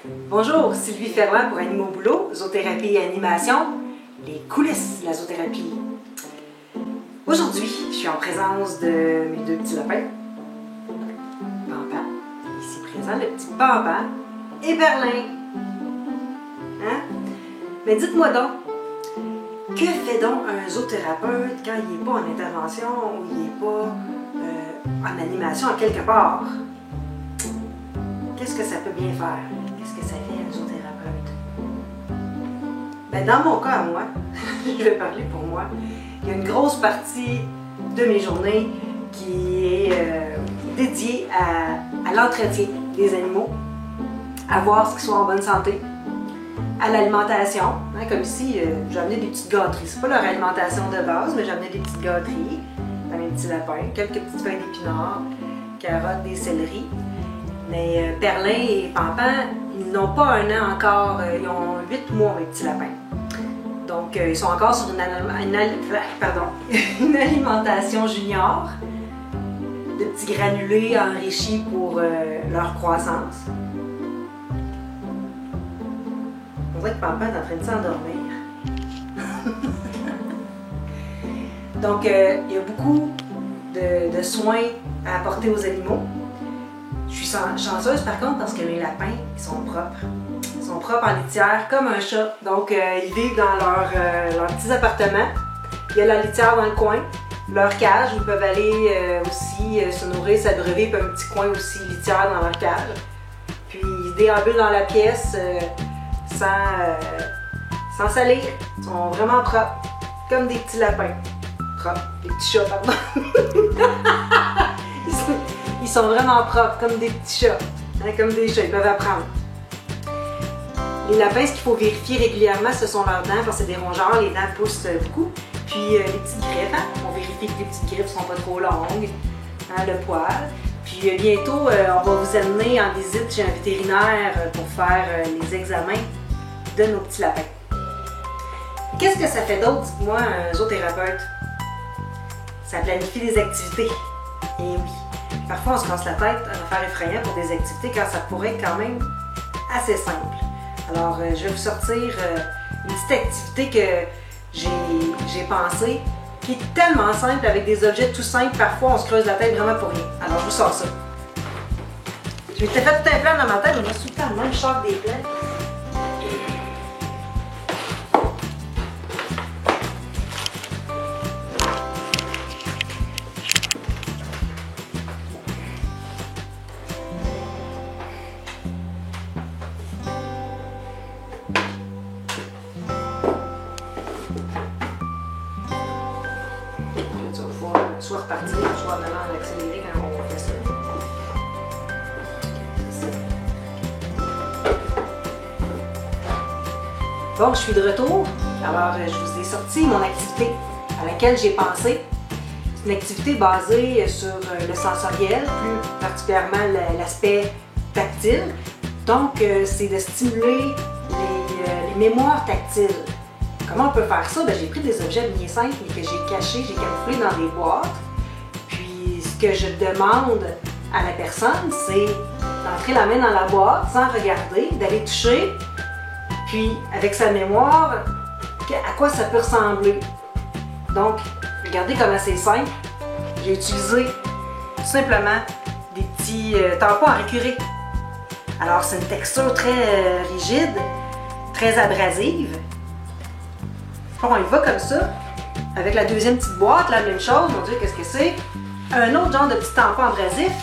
Bonjour, Sylvie Ferland pour Animaux Boulot, zoothérapie et animation, les coulisses de la zoothérapie. Aujourd'hui, je suis en présence de mes deux petits lapins. Pampan, ici présent, le petit Pampan et Berlin. Hein? Mais dites-moi donc, que fait donc un zoothérapeute quand il n'est pas en intervention ou il n'est pas en animation à quelque part? Qu'est-ce que ça peut bien faire? Qu'est-ce que ça fait un zoothérapeute? Ben, dans mon cas à moi, je vais parler pour moi, il y a une grosse partie de mes journées qui est dédiée à l'entretien des animaux, à voir ce qu'ils sont en bonne santé, à l'alimentation. Hein, comme ici, j'ai amené des petites gâteries. C'est pas leur alimentation de base, mais j'ai amené des petites gâteries à mes petits lapins, quelques petites feuilles d'épinards, carottes, des céleris. Mais Berlin et Pampan, ils n'ont pas un an encore, ils ont 8 mois mes petits lapins. Donc ils sont encore sur une alimentation junior, de petits granulés enrichis pour leur croissance. On dirait que Pampan est en train de s'endormir. Donc il y a beaucoup de soins à apporter aux animaux. Je suis chanceuse par contre parce que mes lapins, ils sont propres. Ils sont propres en litière comme un chat. Donc ils vivent dans leurs petits appartements. Il y a la litière dans le coin, leur cage où ils peuvent aller aussi se nourrir, s'abreuver, puis un petit coin aussi litière dans leur cage. Puis ils déambulent dans la pièce sans salir. Ils sont vraiment propres, comme des petits lapins. Propres, des petits chats, pardon. Ils sont vraiment propres, comme des petits chats, hein, comme des chats, ils peuvent apprendre. Les lapins, ce qu'il faut vérifier régulièrement, ce sont leurs dents, parce que c'est des rongeurs, les dents poussent beaucoup. Puis les petites griffes, hein, on vérifie que les petites griffes ne sont pas trop longues, hein, le poil. Puis bientôt, on va vous amener en visite chez un vétérinaire pour faire les examens de nos petits lapins. Qu'est-ce que ça fait d'autre, dites-moi, un zoothérapeute? Ça planifie des activités. Et oui. Parfois, on se casse la tête à faire effrayant pour des activités quand ça pourrait être quand même assez simple. Alors, je vais vous sortir une petite activité que j'ai pensée, qui est tellement simple, avec des objets tout simples. Parfois, on se creuse la tête vraiment pour rien. Alors, je vous sors ça. Je m'étais fait tout un plan dans ma tête, mais je suis tout le temps le même choc des plans. Soit repartir, soit vraiment en accéléré quand on fait ça. Bon, je suis de retour. Alors, je vous ai sorti mon activité à laquelle j'ai pensé. C'est une activité basée sur le sensoriel, plus particulièrement l'aspect tactile. Donc, c'est de stimuler les mémoires tactiles. Comment on peut faire ça? J'ai pris des objets bien simples et que j'ai cachés, j'ai camouflés dans des boîtes. Puis ce que je demande à la personne, c'est d'entrer la main dans la boîte sans regarder, d'aller toucher, puis avec sa mémoire, à quoi ça peut ressembler. Donc, regardez comment c'est simple. J'ai utilisé tout simplement des petits tampons à récurer. Alors, c'est une texture très rigide, très abrasive. On y va comme ça, avec la deuxième petite boîte, la même chose, mon Dieu, qu'est-ce que c'est? Un autre genre de petit tampon abrasif,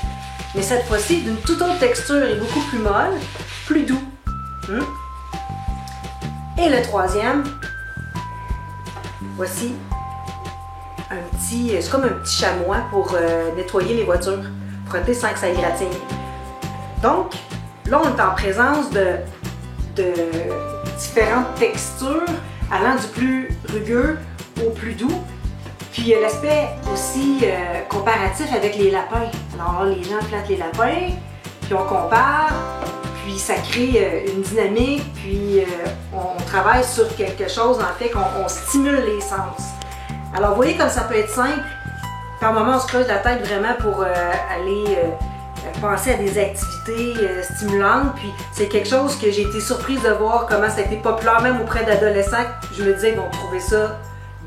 mais cette fois-ci d'une toute autre texture et beaucoup plus molle, plus doux. Et le troisième, voici c'est comme un petit chamois pour nettoyer les voitures, frotter sans que ça égratigne. Donc, là, on est en présence de différentes textures, allant du plus rugueux au plus doux. Puis il y a l'aspect aussi comparatif avec les lapins. Alors les gens flattent les lapins, puis on compare, puis ça crée une dynamique, puis on travaille sur quelque chose en fait qu'on stimule les sens. Alors vous voyez comme ça peut être simple. Par moments on se creuse la tête vraiment pour aller penser à des activités stimulantes. Puis c'est quelque chose que j'ai été surprise de voir comment ça a été populaire même auprès d'adolescents. Je me disais, ils vont trouver ça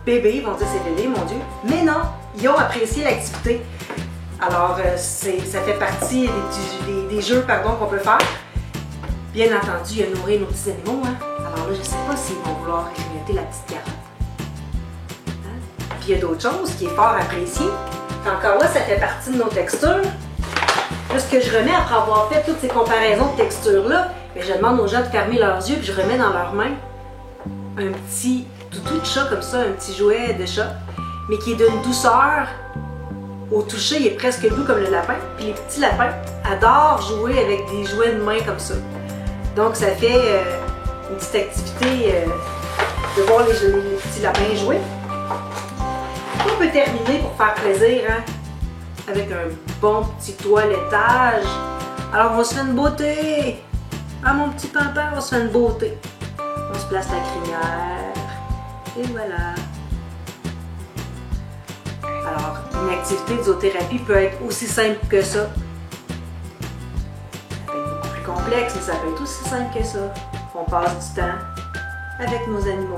bébé, ils vont dire c'est bébé, mon Dieu. Mais non, ils ont apprécié l'activité. Alors, ça fait partie des jeux qu'on peut faire. Bien entendu, il y a nourrir nos petits animaux. Hein? Alors là, je ne sais pas s'ils vont vouloir grignoter la petite carotte. Hein? Puis il y a d'autres choses qui est fort apprécié. Encore là, ça fait partie de nos textures. Là, ce que je remets après avoir fait toutes ces comparaisons de textures-là, je demande aux gens de fermer leurs yeux puis je remets dans leurs mains un petit toutou de chat comme ça, un petit jouet de chat, mais qui est d'une douceur. Au toucher, il est presque doux comme le lapin. Puis les petits lapins adorent jouer avec des jouets de main comme ça. Donc ça fait une petite activité de voir les petits lapins jouer. On peut terminer pour faire plaisir hein, avec un bon petit toilettage. Alors on se fait une beauté. Ah mon petit pimpin, on se fait une beauté. On se place la crinière. Et voilà. Alors, une activité de zoothérapie peut être aussi simple que ça. Ça peut être beaucoup plus complexe, mais ça peut être aussi simple que ça. On passe du temps avec nos animaux.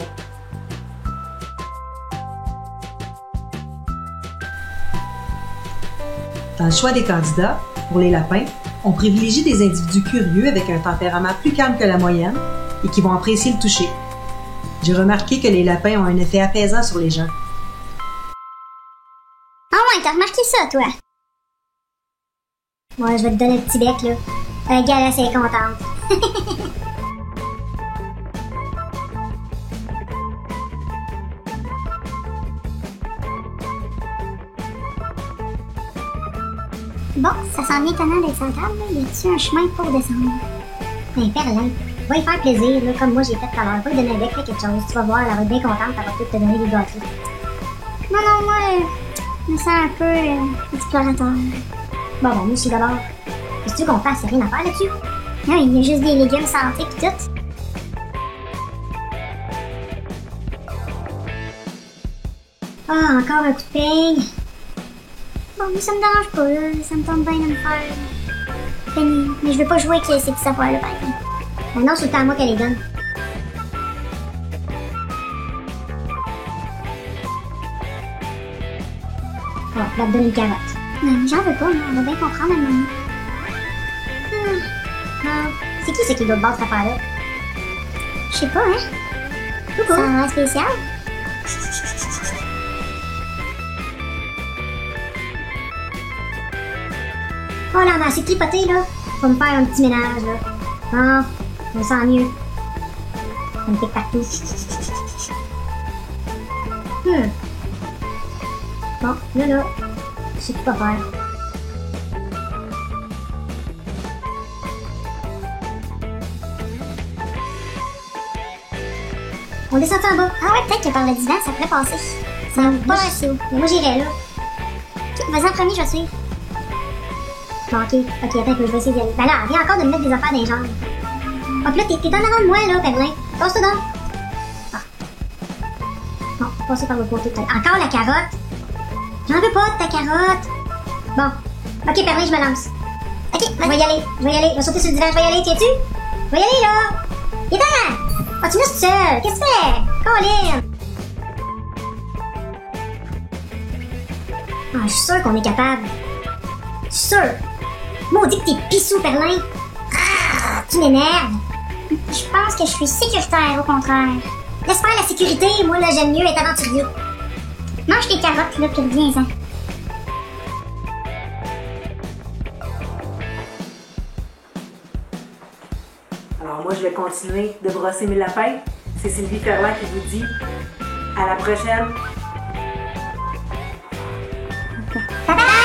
Dans le choix des candidats, pour les lapins, on privilégie des individus curieux avec un tempérament plus calme que la moyenne et qui vont apprécier le toucher. J'ai remarqué que les lapins ont un effet apaisant sur les gens. Ah ouais, t'as remarqué ça, toi? Ouais, je vais te donner le petit bec, là. Regarde, elle est contente. Bon, ça semble étonnant d'être sans table, là. Y a-t-il un chemin pour descendre? Ben, Perlin, va y faire plaisir, là, comme moi j'ai fait tout à l'heure. Va lui donner un bec, quelque chose. Tu vas voir, elle va être bien contente, elle va tout te donner des gâteaux. Non, non, moi, je me sens un peu explorateur. Bon, moi aussi d'abord. Qu'est-ce que tu veux qu'on fasse? Y'a rien à faire là-dessus? Non, il y a juste des légumes santé pis tout. Ah, encore un coup de paye. Bon, mais ça me dérange pas, là. Ça me tombe bien de me faire peigner. Mais je veux pas jouer avec ces petites affaires-là, par exemple. Non, c'est le temps à moi qu'elle les donne. Bon, je vais te donner une carotte. Non, mais j'en veux pas, moi. On va bien comprendre à maman. Non. C'est qui ce qui doit battre cette affaire-là? Je sais pas, hein? Coucou. C'est un spécial? Oh là, on a assez tripoté, là. Faut me faire un petit ménage, là. Ah, on sent mieux. Ça me pique partout. Bon, là, je sais plus quoi faire. On descend en bas. Ah ouais, peut-être que par le divan, ça pourrait passer. Ça va pas assez haut. Mais moi, j'irai là. Ok, vas-y en premier, je vais suivre. Bon, ok, attends un peu, je vais essayer d'y aller. Ben là, viens encore de me mettre des affaires dans les jambes. Oh, pis là, t'es en avant de moi, là, Perlin. Passe-toi donc. Ah. Bon, passez par le côté. Encore la carotte. J'en veux pas de ta carotte. Bon. Ok, Perlin, je me lance. Ok, je vais y aller. Je vais sauter sur le divan, je vais y aller, tiens-tu? Je vais y aller, là. Viens-t'en! Oh, tu me laisses seul. Qu'est-ce que tu fais? Colin! Ah, je suis sûre qu'on est capable. Je suis sûre. Maudit que t'es pissou, Perlin. Ah, tu m'énerves. Je pense que je suis sécuritaire, au contraire. Laisse faire la sécurité, moi, là, j'aime mieux être aventurier. Mange tes carottes, là, puis reviens-en. Alors moi, je vais continuer de brosser mes lapins. C'est Sylvie Ferland qui vous dit à la prochaine. Bye bye!